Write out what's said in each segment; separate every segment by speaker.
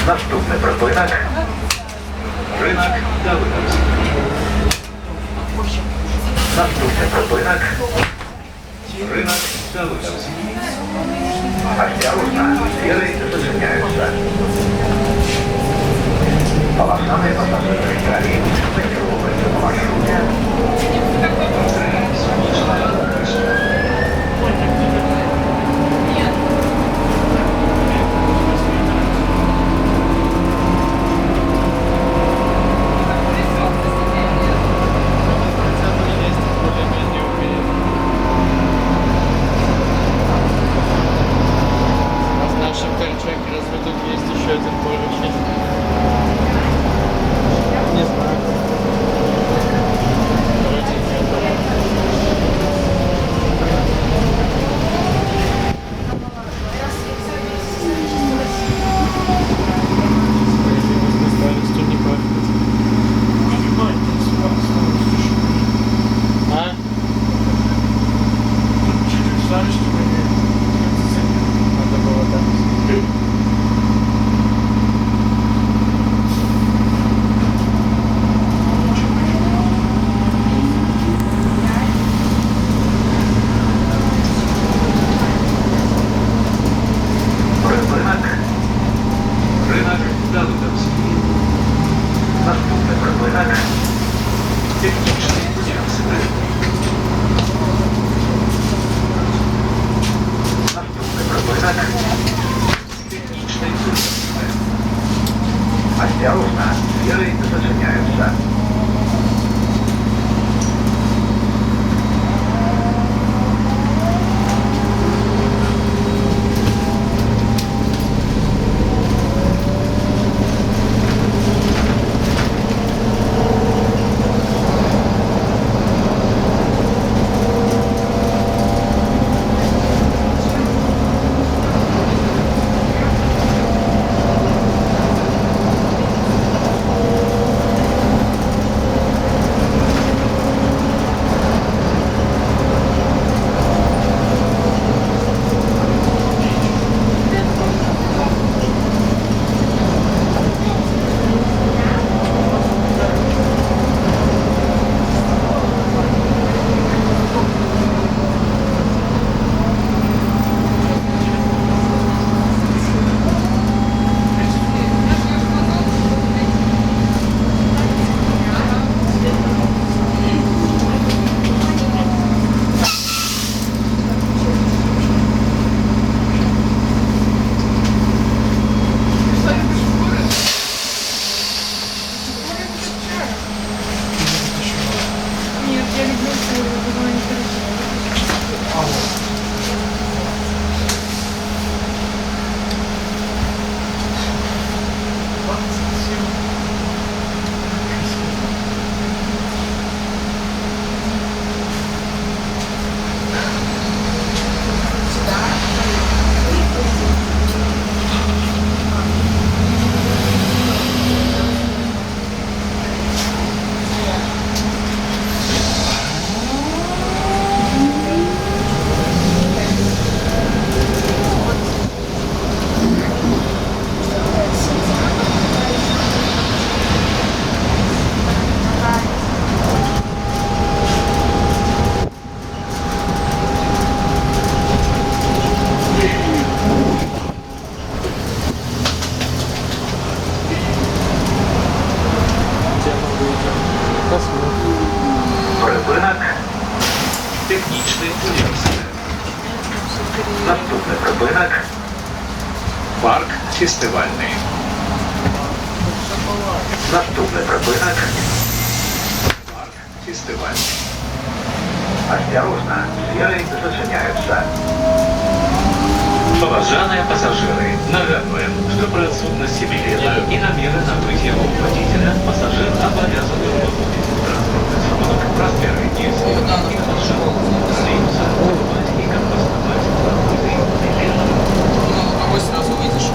Speaker 1: Наступний припинок. Ринок Давидовський. Наступний припинок. Ринок Давидовський. Осторожно, сферы зачиняются. Полосатые пассажиры троллейбуса маскировываются по маршруте. Осторожно, сферы зачиняются. Припинок. Технічний університет. Наступний припинок. Парк фестивальний. Наступний припинок. Парк фестивальный. Осторожно, сферы зачиняются. Уважаемые пассажиры, нагадываем, что при отсутствии билета и намеры набытия у водителя пассажир обязан выполнить транспортный срок в размере 10 и маршрут Союза и компостовать продукты билета.
Speaker 2: Кого сразу выйдешь?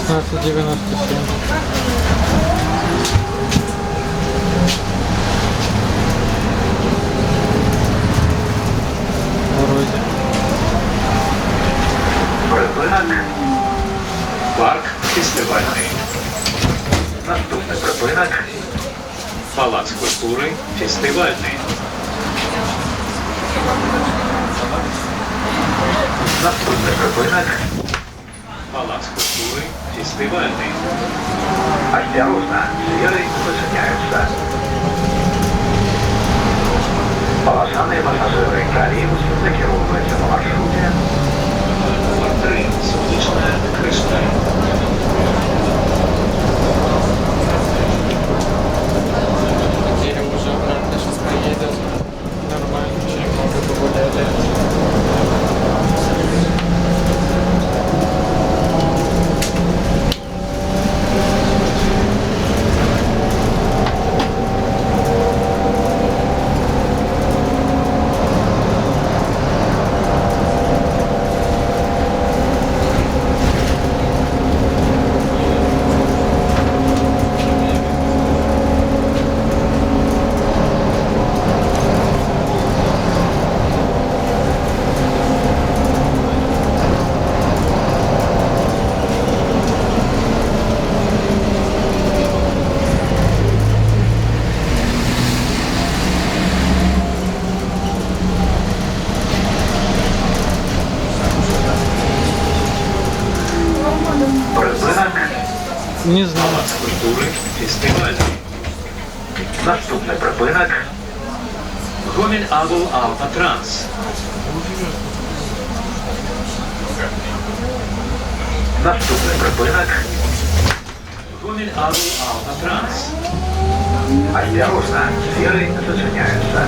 Speaker 3: 1697. Дорозі.
Speaker 1: Припинок. Парк фестивальний. Наступний припинок. Палац культури фестивальний. Наступний припинок. Палац культуры фестивальный. Осторожно, сферы зачиняются. Полосаные пассажиры, троллейбус закеровывается по маршруте. Номер 3. Солнечная крышка.
Speaker 2: Дерево уже обратно сейчас поедет. Нормально, очень много погуляли.
Speaker 1: Припинок.
Speaker 3: Не знаю.
Speaker 1: Палац культури фестивальний. Наступний припинок. Гомель Абл Автотранс. Наступний припинок. Гомель Абл Автотранс. Осторожно, сферы зачиняются.